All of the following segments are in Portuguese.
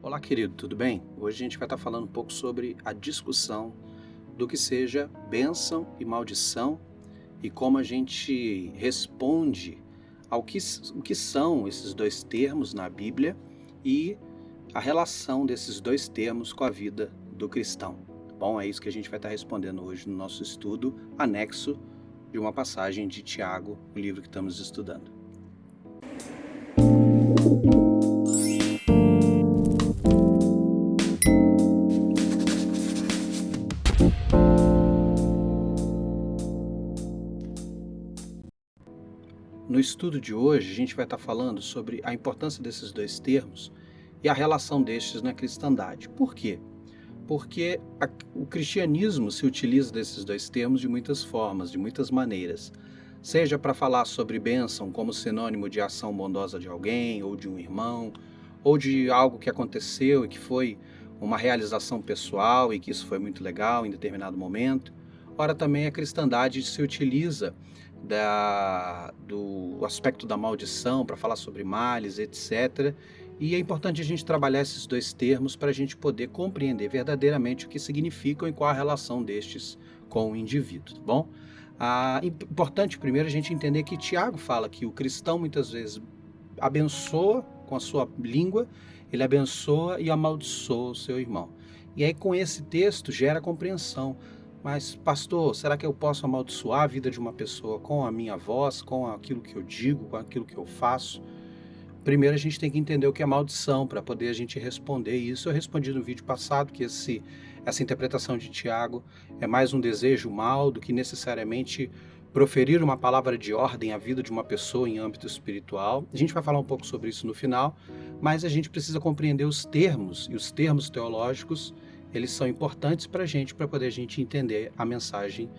Olá, querido, tudo bem? Hoje a gente vai estar falando um pouco sobre a discussão do que seja bênção e maldição e como a gente responde ao o que são esses dois termos na Bíblia e a relação desses dois termos com a vida do cristão. Tá bom? É isso que a gente vai estar respondendo hoje no nosso estudo, anexo de uma passagem de Tiago, o livro que estamos estudando. No estudo de hoje, a gente vai estar falando sobre a importância desses dois termos e a relação destes na cristandade. Por quê? Porque o cristianismo se utiliza desses dois termos de muitas formas, de muitas maneiras. Seja para falar sobre bênção como sinônimo de ação bondosa de alguém, ou de um irmão, ou de algo que aconteceu e que foi uma realização pessoal e que isso foi muito legal em determinado momento. Ora, também a cristandade se utiliza do aspecto da maldição para falar sobre males, etc. E é importante a gente trabalhar esses dois termos para a gente poder compreender verdadeiramente o que significam e qual a relação destes com o indivíduo, tá bom? Importante primeiro a gente entender que Tiago fala que o cristão muitas vezes abençoa com a sua língua, ele abençoa e amaldiçoa o seu irmão. E aí com esse texto gera compreensão. Mas, pastor, será que eu posso amaldiçoar a vida de uma pessoa com a minha voz, com aquilo que eu digo, com aquilo que eu faço? Primeiro a gente tem que entender o que é maldição para poder a gente responder isso. Eu respondi no vídeo passado que essa interpretação de Tiago é mais um desejo mal do que necessariamente proferir uma palavra de ordem à vida de uma pessoa em âmbito espiritual. A gente vai falar um pouco sobre isso no final, mas a gente precisa compreender os termos, e os termos teológicos, eles são importantes para poder a gente entender a mensagem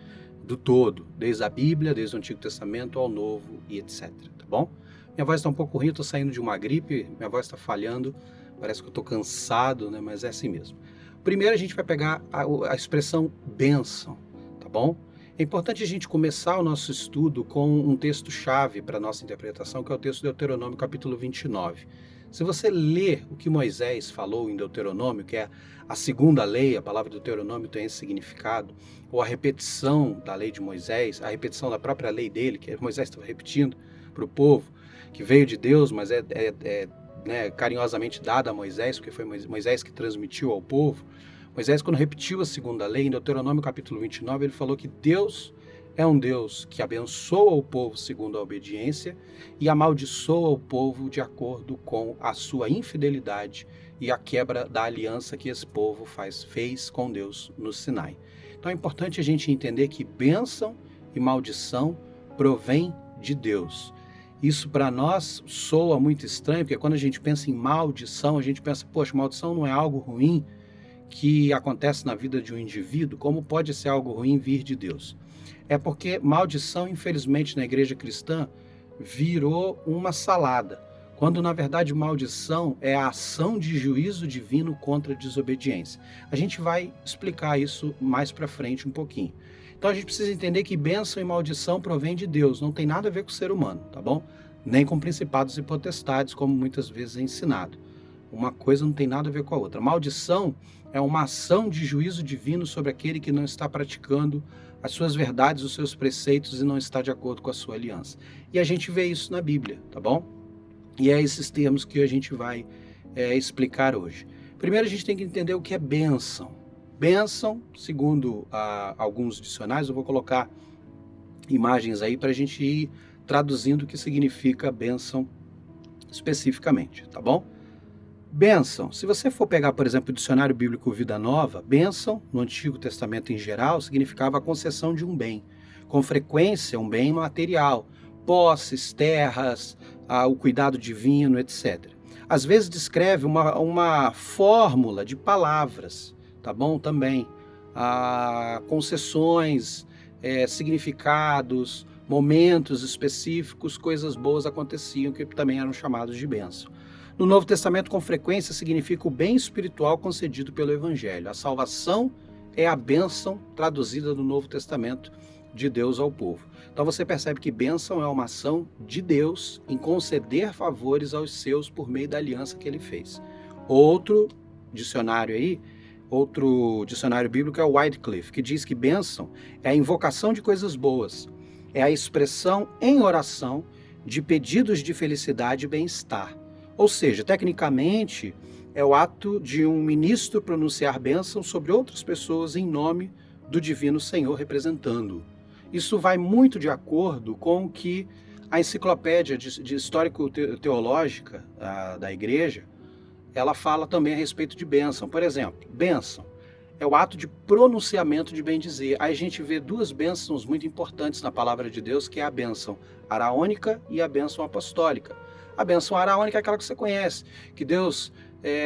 do todo, desde a Bíblia, desde o Antigo Testamento ao Novo e etc, tá bom? Minha voz está um pouco ruim, estou saindo de uma gripe, minha voz está falhando, parece que eu estou cansado, né? Mas é assim mesmo. Primeiro a gente vai pegar a expressão bênção, tá bom? É importante a gente começar o nosso estudo com um texto-chave para a nossa interpretação, que é o texto de Deuteronômio, capítulo 29. Se você ler o que Moisés falou em Deuteronômio, que é a segunda lei, a palavra Deuteronômio tem esse significado, ou a repetição da lei de Moisés, a repetição da própria lei dele, que Moisés estava repetindo para o povo, que veio de Deus, mas né, carinhosamente dada a Moisés, porque foi Moisés que transmitiu ao povo. Moisés, quando repetiu a segunda lei, em Deuteronômio capítulo 29, ele falou que Deus é um Deus que abençoa o povo segundo a obediência e amaldiçoa o povo de acordo com a sua infidelidade e a quebra da aliança que esse povo fez com Deus no Sinai. Então é importante a gente entender que bênção e maldição provém de Deus. Isso para nós soa muito estranho, porque quando a gente pensa em maldição, a gente pensa, poxa, maldição não é algo ruim que acontece na vida de um indivíduo? Como pode ser algo ruim vir de Deus? É porque maldição, infelizmente, na igreja cristã, virou uma salada, quando na verdade maldição é a ação de juízo divino contra a desobediência. A gente vai explicar isso mais para frente um pouquinho. Então a gente precisa entender que bênção e maldição provém de Deus, não tem nada a ver com o ser humano, tá bom? Nem com principados e potestades, como muitas vezes é ensinado. Uma coisa não tem nada a ver com a outra. Maldição é uma ação de juízo divino sobre aquele que não está praticando as suas verdades, os seus preceitos e não está de acordo com a sua aliança. E a gente vê isso na Bíblia, tá bom? E é esses termos que a gente vai explicar hoje. Primeiro a gente tem que entender o que é bênção. Bênção, segundo alguns dicionários, eu vou colocar imagens aí para a gente ir traduzindo o que significa bênção especificamente, tá bom? Bênção, se você for pegar, por exemplo, o dicionário bíblico Vida Nova, bênção, no Antigo Testamento em geral, significava a concessão de um bem. Com frequência, um bem material, posses, terras, o cuidado divino, etc. Às vezes descreve uma fórmula de palavras, tá bom? Também. Concessões, significados, momentos específicos, coisas boas aconteciam que também eram chamados de bênção. No Novo Testamento, com frequência, significa o bem espiritual concedido pelo Evangelho. A salvação é a bênção traduzida no Novo Testamento de Deus ao povo. Então você percebe que bênção é uma ação de Deus em conceder favores aos seus por meio da aliança que ele fez. Outro dicionário aí, outro dicionário bíblico é o Wycliffe, que diz que bênção é a invocação de coisas boas, é a expressão em oração de pedidos de felicidade e bem-estar. Ou seja, tecnicamente, é o ato de um ministro pronunciar bênção sobre outras pessoas em nome do Divino Senhor representando. Isso vai muito de acordo com o que a enciclopédia de histórico-teológica da Igreja, ela fala também a respeito de bênção. Por exemplo, bênção é o ato de pronunciamento de bem-dizer. Aí a gente vê duas bênçãos muito importantes na palavra de Deus, que é a bênção araônica e a bênção apostólica. A bênção araônica é aquela que você conhece, que Deus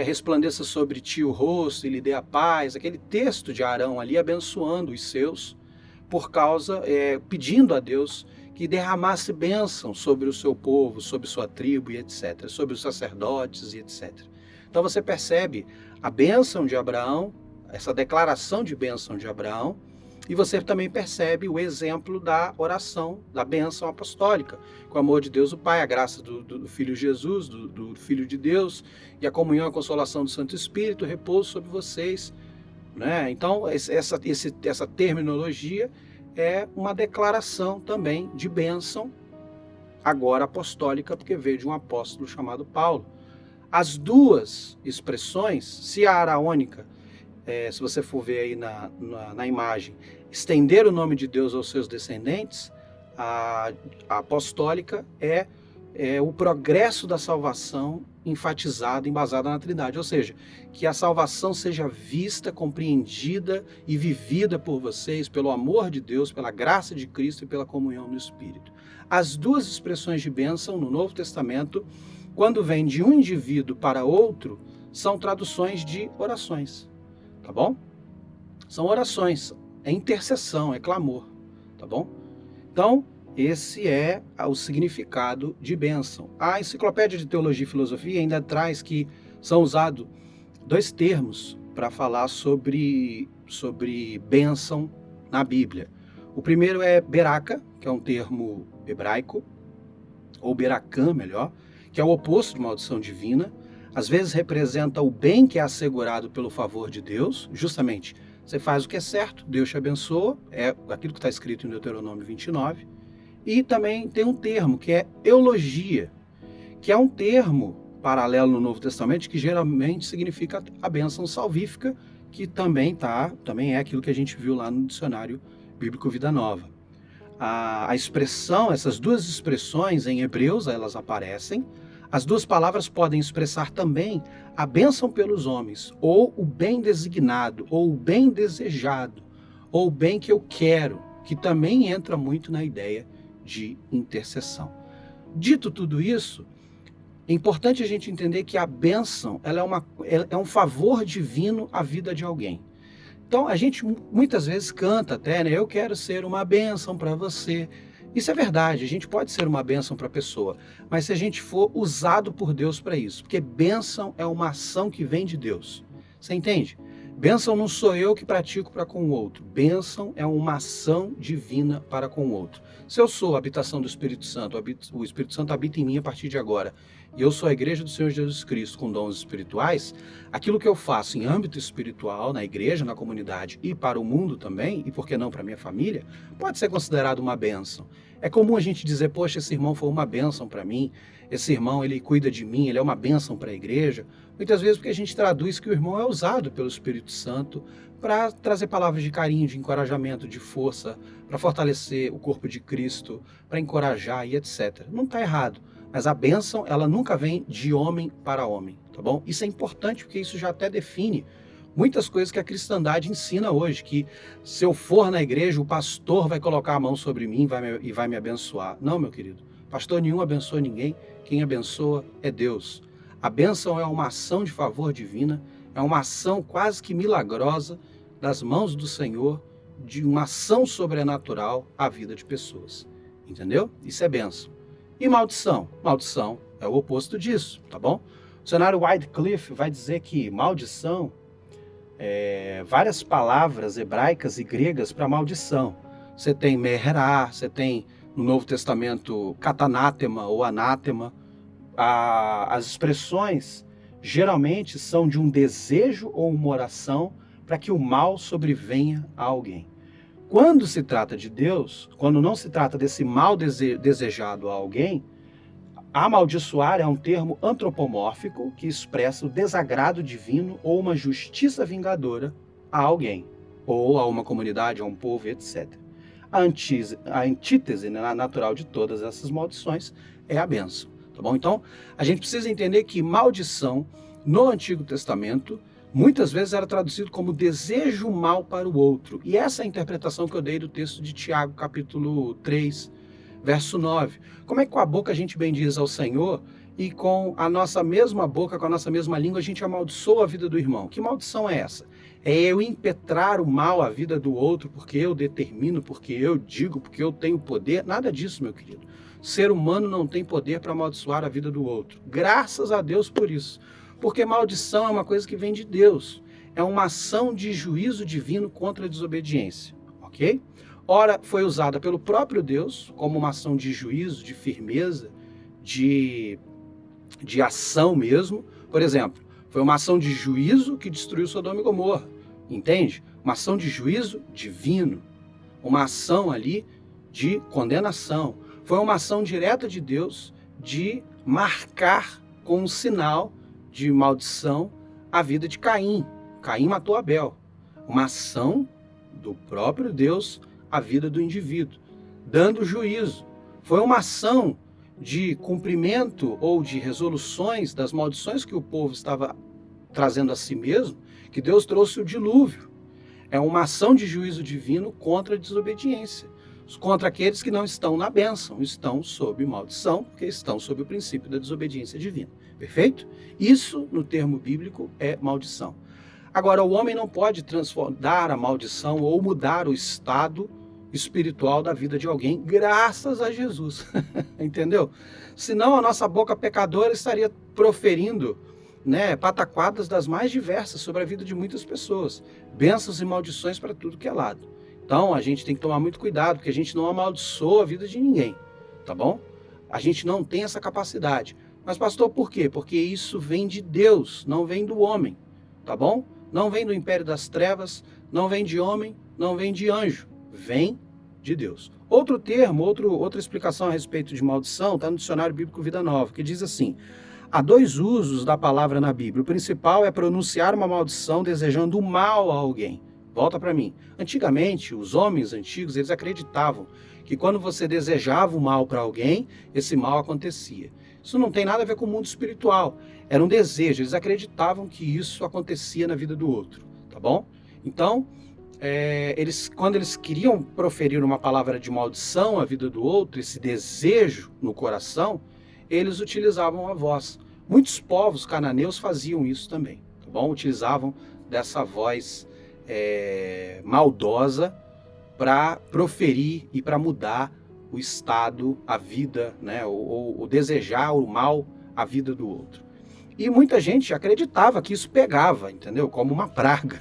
resplandeça sobre ti o rosto e lhe dê a paz, aquele texto de Arão ali abençoando os seus, por causa, pedindo a Deus que derramasse bênção sobre o seu povo, sobre sua tribo e etc., sobre os sacerdotes e etc. Então você percebe a bênção de Abraão, essa declaração de bênção de Abraão, e você também percebe o exemplo da oração, da bênção apostólica, com o amor de Deus o Pai, a graça do Filho Jesus, do Filho de Deus, e a comunhão e a consolação do Santo Espírito repouso sobre vocês. Né? Então, essa terminologia é uma declaração também de bênção, agora apostólica, porque veio de um apóstolo chamado Paulo. As duas expressões, se a araônica, se você for ver aí na imagem, estender o nome de Deus aos seus descendentes, a apostólica é o progresso da salvação enfatizado, embasado na Trindade. Ou seja, que a salvação seja vista, compreendida e vivida por vocês pelo amor de Deus, pela graça de Cristo e pela comunhão no Espírito. As duas expressões de bênção no Novo Testamento, quando vem de um indivíduo para outro, são traduções de orações. Tá bom? São orações, é intercessão, é clamor, tá bom? Então, esse é o significado de bênção. A Enciclopédia de Teologia e Filosofia ainda traz que são usados dois termos para falar sobre bênção na Bíblia. O primeiro é beraka, que é um termo hebraico, ou berakã, melhor, que é o oposto de maldição divina. Às vezes representa o bem que é assegurado pelo favor de Deus, justamente, você faz o que é certo, Deus te abençoa, é aquilo que está escrito em Deuteronômio 29, e também tem um termo que é eulogia, que é um termo paralelo no Novo Testamento que geralmente significa a bênção salvífica, que também é aquilo que a gente viu lá no dicionário bíblico Vida Nova. A expressão, essas duas expressões em Hebreus, elas aparecem. As duas palavras podem expressar também a bênção pelos homens, ou o bem designado, ou o bem desejado, ou o bem que eu quero, que também entra muito na ideia de intercessão. Dito tudo isso, é importante a gente entender que a bênção ela é um favor divino à vida de alguém. Então a gente muitas vezes canta até, né? Eu quero ser uma bênção para você. Isso é verdade, a gente pode ser uma bênção para a pessoa, mas se a gente for usado por Deus para isso, porque bênção é uma ação que vem de Deus. Você entende? Bênção não sou eu que pratico para com o outro. Bênção é uma ação divina para com o outro. Se eu sou a habitação do Espírito Santo, o Espírito Santo habita em mim a partir de agora, e eu sou a igreja do Senhor Jesus Cristo com dons espirituais, aquilo que eu faço em âmbito espiritual, na igreja, na comunidade e para o mundo também, e por que não para a minha família, pode ser considerado uma bênção. É comum a gente dizer, poxa, esse irmão foi uma bênção para mim, esse irmão ele cuida de mim, ele é uma bênção para a igreja. Muitas vezes porque a gente traduz que o irmão é usado pelo Espírito Santo para trazer palavras de carinho, de encorajamento, de força, para fortalecer o corpo de Cristo, para encorajar e etc. Não está errado, mas a bênção ela nunca vem de homem para homem, tá bom? Isso é importante porque isso já até define muitas coisas que a cristandade ensina hoje, que se eu for na igreja, o pastor vai colocar a mão sobre mim e vai me abençoar. Não, meu querido, pastor nenhum abençoa ninguém, quem abençoa é Deus. A bênção é uma ação de favor divina, é uma ação quase que milagrosa das mãos do Senhor, de uma ação sobrenatural à vida de pessoas. Entendeu? Isso é bênção. E maldição? Maldição é o oposto disso, tá bom? O dicionário Wycliffe vai dizer que maldição várias palavras hebraicas e gregas para maldição. Você tem meherá, você tem no Novo Testamento catanátema ou anátema. As expressões geralmente são de um desejo ou uma oração para que o mal sobrevenha a alguém. Quando se trata de Deus, quando não se trata desse mal desejado a alguém, amaldiçoar é um termo antropomórfico que expressa o desagrado divino ou uma justiça vingadora a alguém, ou a uma comunidade, a um povo, etc. A antítese, né, natural de todas essas maldições é a bênção. Tá bom? Então, a gente precisa entender que maldição, no Antigo Testamento, muitas vezes era traduzido como desejo mal para o outro. E essa é a interpretação que eu dei do texto de Tiago, capítulo 3, verso 9. Como é que com a boca a gente bendiz ao Senhor e com a nossa mesma boca, com a nossa mesma língua, a gente amaldiçoa a vida do irmão? Que maldição é essa? É eu impetrar o mal à vida do outro porque eu determino, porque eu digo, porque eu tenho poder? Nada disso, meu querido. O ser humano não tem poder para amaldiçoar a vida do outro. Graças a Deus por isso. Porque maldição é uma coisa que vem de Deus. É uma ação de juízo divino contra a desobediência. Ok? Ora, foi usada pelo próprio Deus como uma ação de juízo, de firmeza, de ação mesmo. Por exemplo, foi uma ação de juízo que destruiu Sodoma e Gomorra. Entende? Uma ação de juízo divino. Uma ação ali de condenação. Foi uma ação direta de Deus de marcar com um sinal de maldição a vida de Caim. Caim matou Abel. Uma ação do próprio Deus à vida do indivíduo, dando juízo. Foi uma ação de cumprimento ou de resoluções das maldições que o povo estava trazendo a si mesmo, que Deus trouxe o dilúvio. É uma ação de juízo divino contra a desobediência, contra aqueles que não estão na bênção, estão sob maldição, porque estão sob o princípio da desobediência divina. Perfeito? Isso, no termo bíblico, é maldição. Agora, o homem não pode transformar a maldição ou mudar o estado espiritual da vida de alguém, graças a Jesus. Entendeu? Senão a nossa boca pecadora estaria proferindo, né, pataquadas das mais diversas sobre a vida de muitas pessoas. Bênçãos e maldições para tudo que é lado. Então, a gente tem que tomar muito cuidado, porque a gente não amaldiçoa a vida de ninguém, tá bom? A gente não tem essa capacidade. Mas, pastor, por quê? Porque isso vem de Deus, não vem do homem, tá bom? Não vem do império das trevas, não vem de homem, não vem de anjo, vem de Deus. Outro termo, outra explicação a respeito de maldição está no Dicionário Bíblico Vida Nova, que diz assim: há dois usos da palavra na Bíblia. O principal é pronunciar uma maldição desejando o mal a alguém. Volta para mim. Antigamente, os homens antigos, eles acreditavam que quando você desejava o mal para alguém, esse mal acontecia. Isso não tem nada a ver com o mundo espiritual. Era um desejo. Eles acreditavam que isso acontecia na vida do outro. Tá bom? Então, quando eles queriam proferir uma palavra de maldição à vida do outro, esse desejo no coração, eles utilizavam a voz. Muitos povos cananeus faziam isso também. Tá bom? Utilizavam dessa voz maldosa para proferir e para mudar o estado, a vida, né, ou desejar o mal à vida do outro. E muita gente acreditava que isso pegava, entendeu? Como uma praga.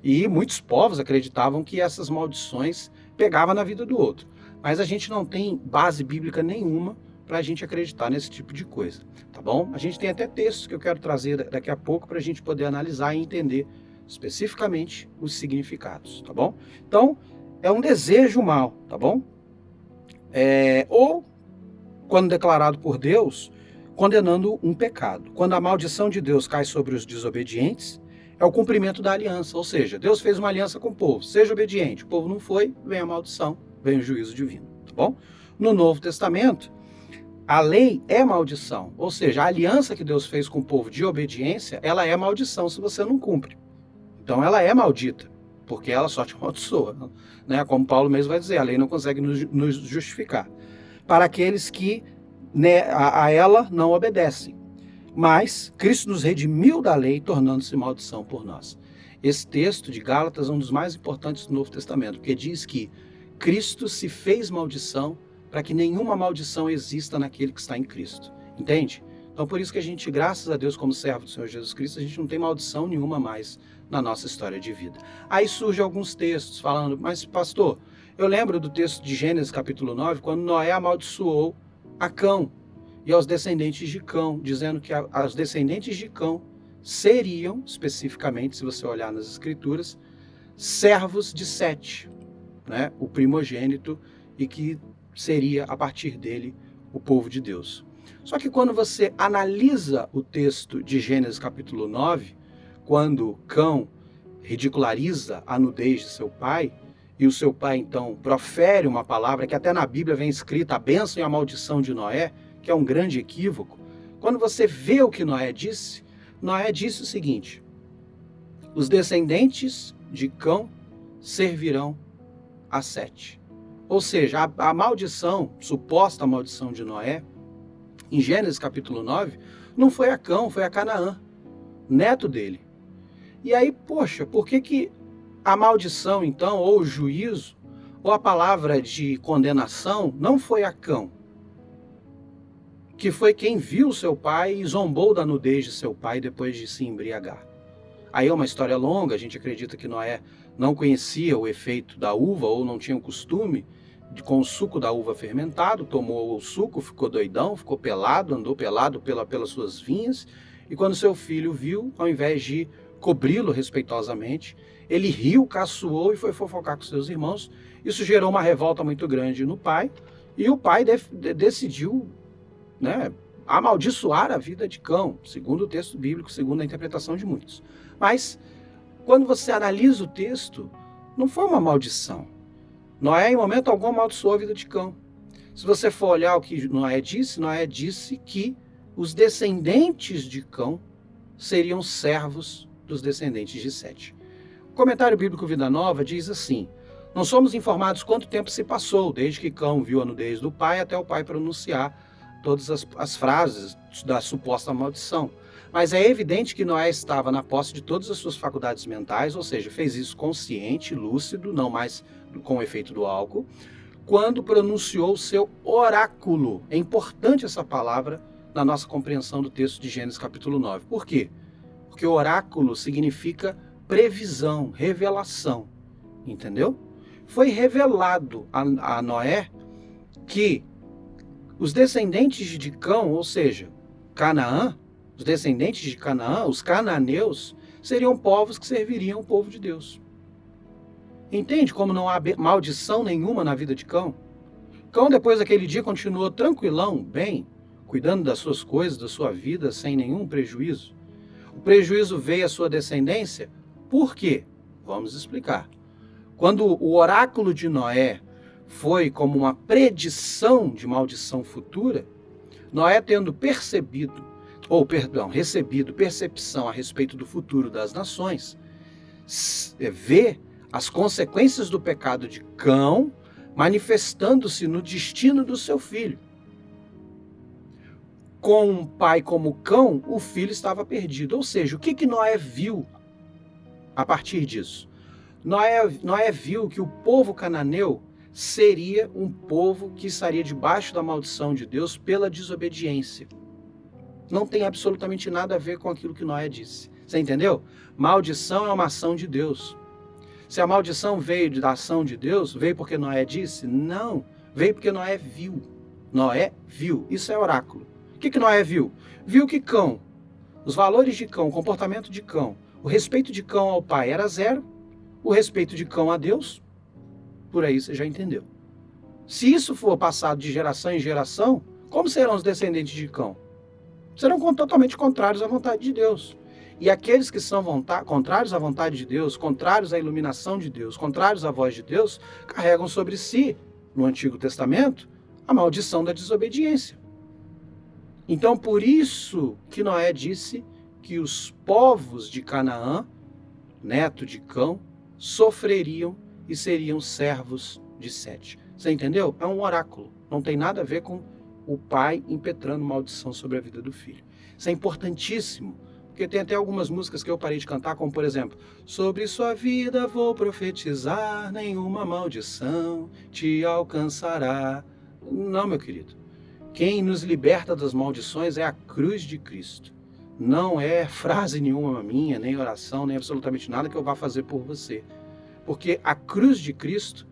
E muitos povos acreditavam que essas maldições pegavam na vida do outro. Mas a gente não tem base bíblica nenhuma para a gente acreditar nesse tipo de coisa, tá bom? A gente tem até textos que eu quero trazer daqui a pouco para a gente poder analisar e entender especificamente os significados, tá bom? Então, é um desejo mal, tá bom? Ou, quando declarado por Deus, condenando um pecado. Quando a maldição de Deus cai sobre os desobedientes, é o cumprimento da aliança, ou seja, Deus fez uma aliança com o povo, seja obediente, o povo não foi, vem a maldição, vem o juízo divino, tá bom? No Novo Testamento, a lei é maldição, ou seja, a aliança que Deus fez com o povo de obediência, ela é maldição se você não cumpre. Então ela é maldita, porque ela só te amaldiçoa, né? Como Paulo mesmo vai dizer, a lei não consegue nos justificar. Para aqueles que, né, a ela não obedecem. Mas Cristo nos redimiu da lei, tornando-se maldição por nós. Esse texto de Gálatas é um dos mais importantes do Novo Testamento, porque diz que Cristo se fez maldição para que nenhuma maldição exista naquele que está em Cristo. Entende? Então por isso que a gente, graças a Deus, como servo do Senhor Jesus Cristo, a gente não tem maldição nenhuma mais na nossa história de vida. Aí surgem alguns textos falando, mas pastor, eu lembro do texto de Gênesis capítulo 9, quando Noé amaldiçoou a cão. e aos descendentes de Cão, dizendo que os descendentes de Cão seriam, especificamente, se você olhar nas Escrituras, servos de Sete, né? O primogênito, e que seria, a partir dele, o povo de Deus. Só que quando você analisa o texto de Gênesis capítulo 9, quando Cão ridiculariza a nudez de seu pai, e o seu pai então profere uma palavra que até na Bíblia vem escrita, a bênção e a maldição de Noé, que é um grande equívoco. Quando você vê o que Noé disse o seguinte: os descendentes de Cão servirão a Sete. Ou seja, a maldição, suposta maldição de Noé, em Gênesis capítulo 9, não foi a Cão, foi a Canaã, neto dele. E aí, poxa, por que a maldição, então, ou o juízo, ou a palavra de condenação, não foi a Cão, que foi quem viu seu pai e zombou da nudez de seu pai depois de se embriagar? Aí é uma história longa, a gente acredita que Noé não conhecia o efeito da uva, ou não tinha o costume com o suco da uva fermentado, tomou o suco, ficou doidão, ficou pelado, andou pelado pelas suas vinhas, e quando seu filho viu, ao invés de cobri-lo respeitosamente, ele riu, caçoou e foi fofocar com seus irmãos. Isso gerou uma revolta muito grande no pai, e o pai decidiu, né, amaldiçoar a vida de Cão, segundo o texto bíblico, segundo a interpretação de muitos. Mas, quando você analisa o texto, não foi uma maldição. Noé, em momento algum, amaldiçoou a vida de Cão. Se você for olhar o que Noé disse que os descendentes de Cão seriam servos dos descendentes de Sete. O comentário bíblico Vida Nova diz assim: não somos informados quanto tempo se passou, desde que Cão viu a nudez do pai até o pai pronunciar todas as frases da suposta maldição. Mas é evidente que Noé estava na posse de todas as suas faculdades mentais, ou seja, fez isso consciente, lúcido, não mais com o efeito do álcool, quando pronunciou o seu oráculo. É importante essa palavra na nossa compreensão do texto de Gênesis capítulo 9. Por quê? Porque oráculo significa previsão, revelação, entendeu? Foi revelado a Noé que os descendentes de Cão, ou seja, Canaã, os descendentes de Canaã, os cananeus, seriam povos que serviriam o povo de Deus. Entende como não há maldição nenhuma na vida de Cão? Cão, depois daquele dia, continuou tranquilão, bem, cuidando das suas coisas, da sua vida, sem nenhum prejuízo. O prejuízo veio à sua descendência. Por quê? Vamos explicar. Quando o oráculo de Noé foi como uma predição de maldição futura, Noé, tendo recebido percepção a respeito do futuro das nações, vê as consequências do pecado de Cão manifestando-se no destino do seu filho. Com um pai como Cão, o filho estava perdido. Ou seja, o que Noé viu a partir disso? Noé viu que o povo cananeu seria um povo que estaria debaixo da maldição de Deus pela desobediência. Não tem absolutamente nada a ver com aquilo que Noé disse. Você entendeu? Maldição é uma ação de Deus. Se a maldição veio da ação de Deus, veio porque Noé disse? Não, veio porque Noé viu. Noé viu. Isso é oráculo. O que Noé viu? Viu que Cão, os valores de Cão, o comportamento de Cão, o respeito de Cão ao pai era zero, o respeito de Cão a Deus, por aí você já entendeu. Se isso for passado de geração em geração, como serão os descendentes de Cão? Serão totalmente contrários à vontade de Deus. E aqueles que são contrários à vontade de Deus, contrários à iluminação de Deus, contrários à voz de Deus, carregam sobre si, no Antigo Testamento, a maldição da desobediência. Então, por isso que Noé disse que os povos de Canaã, neto de Cão, sofreriam e seriam servos de Sete. Você entendeu? É um oráculo. Não tem nada a ver com o pai impetrando maldição sobre a vida do filho. Isso é importantíssimo, porque tem até algumas músicas que eu parei de cantar, como por exemplo, sobre sua vida vou profetizar, nenhuma maldição te alcançará. Não, meu querido. Quem nos liberta das maldições é a cruz de Cristo. Não é frase nenhuma minha, nem oração, nem absolutamente nada que eu vá fazer por você. Porque a cruz de Cristo,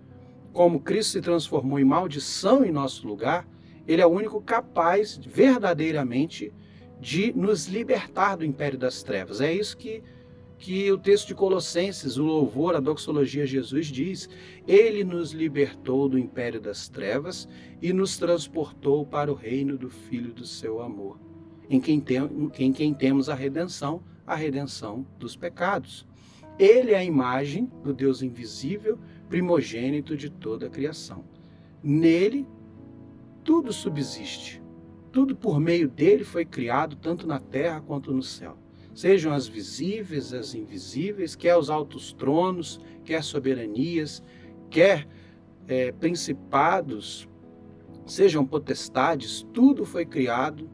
como Cristo se transformou em maldição em nosso lugar, Ele é o único capaz, verdadeiramente, de nos libertar do império das trevas. É isso que o texto de Colossenses, o louvor, a doxologia a Jesus diz: ele nos libertou do império das trevas e nos transportou para o reino do Filho do seu amor, em quem temos a redenção dos pecados. Ele é a imagem do Deus invisível, primogênito de toda a criação. Nele, tudo subsiste. Tudo por meio dele foi criado, tanto na terra quanto no céu. Sejam as visíveis, as invisíveis, quer os altos tronos, quer soberanias, quer principados, sejam potestades, tudo foi criado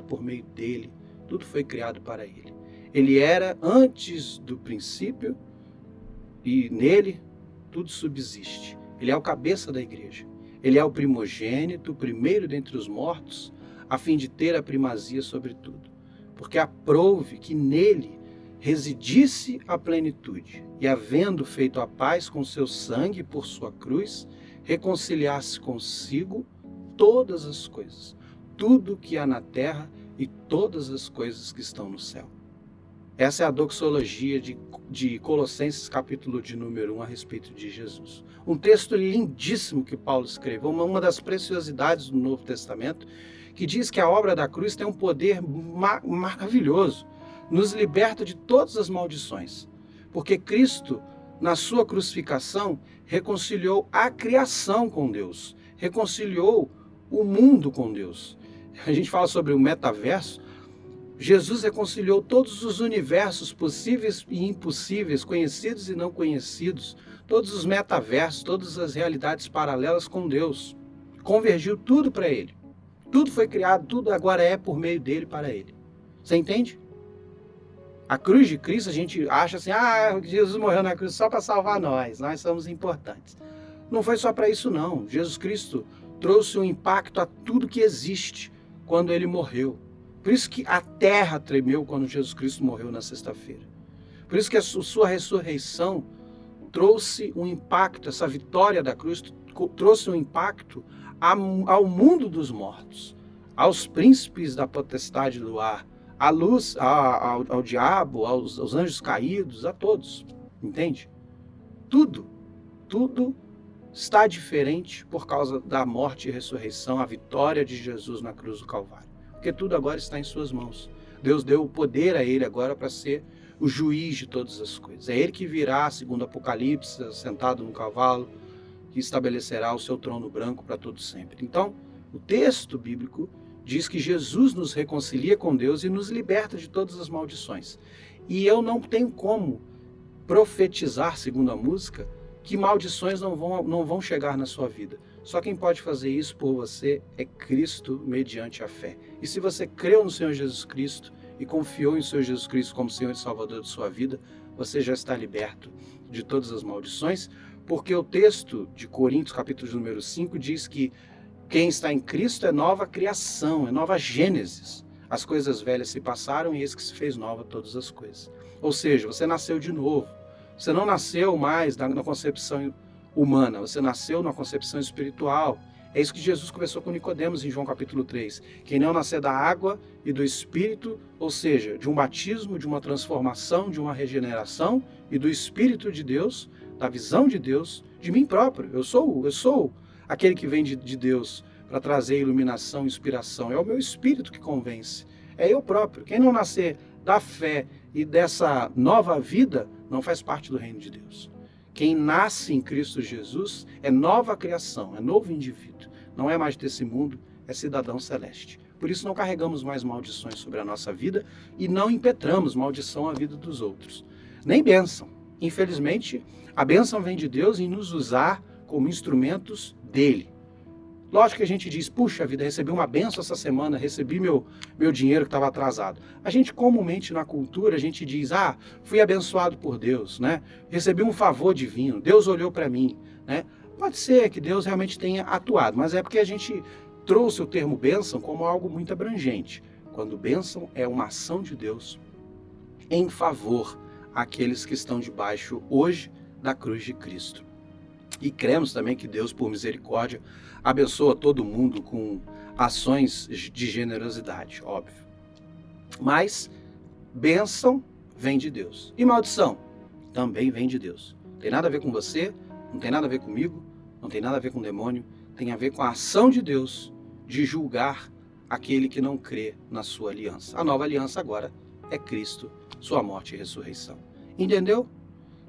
por meio dele, tudo foi criado para ele. Ele era antes do princípio e nele tudo subsiste. Ele é o cabeça da igreja. Ele é o primogênito, o primeiro dentre os mortos, a fim de ter a primazia sobre tudo. Porque aprouve que nele residisse a plenitude, e havendo feito a paz com seu sangue por sua cruz, reconciliasse consigo todas as coisas, tudo que há na terra e todas as coisas que estão no céu. Essa é a doxologia de Colossenses, capítulo de número 1, a respeito de Jesus. Um texto lindíssimo que Paulo escreveu, uma das preciosidades do Novo Testamento, que diz que a obra da cruz tem um poder maravilhoso, nos liberta de todas as maldições. Porque Cristo, na sua crucificação, reconciliou a criação com Deus, reconciliou o mundo com Deus. A gente fala sobre o metaverso. Jesus reconciliou todos os universos possíveis e impossíveis, conhecidos e não conhecidos, todos os metaversos, todas as realidades paralelas com Deus. Convergiu tudo para ele. Tudo foi criado, tudo agora é por meio dele, para ele. Você entende? A cruz de Cristo, a gente acha assim, Jesus morreu na cruz só para salvar nós somos importantes. Não foi só para isso não. Jesus Cristo trouxe um impacto a tudo que existe quando ele morreu. Por isso que a terra tremeu quando Jesus Cristo morreu na sexta-feira. Por isso que a sua ressurreição trouxe um impacto, essa vitória da cruz trouxe um impacto ao mundo dos mortos, aos príncipes da potestade do ar, à luz, ao diabo, aos anjos caídos, a todos. Entende? Tudo está diferente por causa da morte e ressurreição, a vitória de Jesus na cruz do Calvário. Porque tudo agora está em suas mãos. Deus deu o poder a ele agora para ser o juiz de todas as coisas. É ele que virá, segundo Apocalipse, sentado no cavalo, que estabelecerá o seu trono branco para todo sempre. Então, o texto bíblico diz que Jesus nos reconcilia com Deus e nos liberta de todas as maldições. E eu não tenho como profetizar, segundo a música, que maldições não vão chegar na sua vida. Só quem pode fazer isso por você é Cristo, mediante a fé. E se você creu no Senhor Jesus Cristo e confiou em Senhor Jesus Cristo como Senhor e Salvador de sua vida, você já está liberto de todas as maldições, porque o texto de Coríntios, capítulo número 5, diz que quem está em Cristo é nova criação, é nova Gênesis. As coisas velhas se passaram e eis que se fez nova todas as coisas. Ou seja, você nasceu de novo. Você não nasceu mais na concepção humana, você nasceu na concepção espiritual. É isso que Jesus conversou com Nicodemos em João capítulo 3. Quem não nascer da água e do Espírito, ou seja, de um batismo, de uma transformação, de uma regeneração e do Espírito de Deus, da visão de Deus, de mim próprio. Eu sou aquele que vem de Deus para trazer iluminação, inspiração. É o meu Espírito que convence. É eu próprio. Quem não nascer da fé e dessa nova vida não faz parte do reino de Deus. Quem nasce em Cristo Jesus é nova criação, é novo indivíduo. Não é mais desse mundo, é cidadão celeste. Por isso não carregamos mais maldições sobre a nossa vida e não impetramos maldição à vida dos outros. Nem bênção. Infelizmente, a bênção vem de Deus em nos usar como instrumentos dele. Lógico que a gente diz, puxa vida, recebi uma bênção essa semana, recebi meu dinheiro que estava atrasado. A gente comumente na cultura, a gente diz, fui abençoado por Deus, né? Recebi um favor divino, Deus olhou para mim, né? Pode ser que Deus realmente tenha atuado, mas é porque a gente trouxe o termo bênção como algo muito abrangente. Quando bênção é uma ação de Deus em favor àqueles que estão debaixo hoje da cruz de Cristo. E cremos também que Deus, por misericórdia, abençoa todo mundo com ações de generosidade, óbvio. Mas bênção vem de Deus. E maldição também vem de Deus. Não tem nada a ver com você, não tem nada a ver comigo, não tem nada a ver com o demônio, tem a ver com a ação de Deus de julgar aquele que não crê na sua aliança. A nova aliança agora é Cristo, sua morte e ressurreição. Entendeu?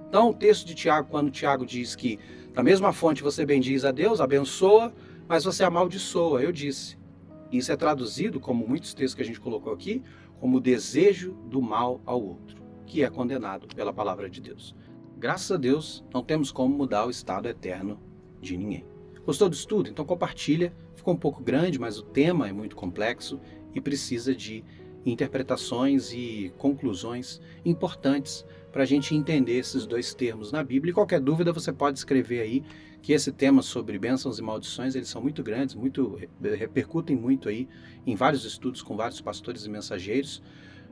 Então o texto de Tiago, quando Tiago diz que da mesma fonte você bendiz a Deus, abençoa, mas você amaldiçoa, eu disse. Isso é traduzido, como muitos textos que a gente colocou aqui, como desejo do mal ao outro, que é condenado pela palavra de Deus. Graças a Deus, não temos como mudar o estado eterno de ninguém. Gostou do estudo? Então compartilha. Ficou um pouco grande, mas o tema é muito complexo e precisa de interpretações e conclusões importantes para a gente entender esses dois termos na Bíblia. E qualquer dúvida você pode escrever aí, que esse tema sobre bênçãos e maldições, eles são muito grandes, repercutem muito aí em vários estudos com vários pastores e mensageiros.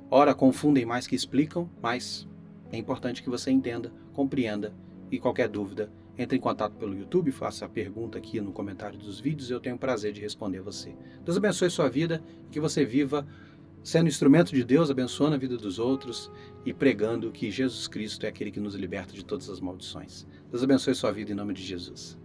Ora, confundem mais que explicam, mas é importante que você entenda, compreenda, e qualquer dúvida, entre em contato pelo YouTube, faça a pergunta aqui no comentário dos vídeos, eu tenho o prazer de responder você. Deus abençoe sua vida, que você viva sendo instrumento de Deus, abençoando a vida dos outros e pregando que Jesus Cristo é aquele que nos liberta de todas as maldições. Deus abençoe sua vida em nome de Jesus.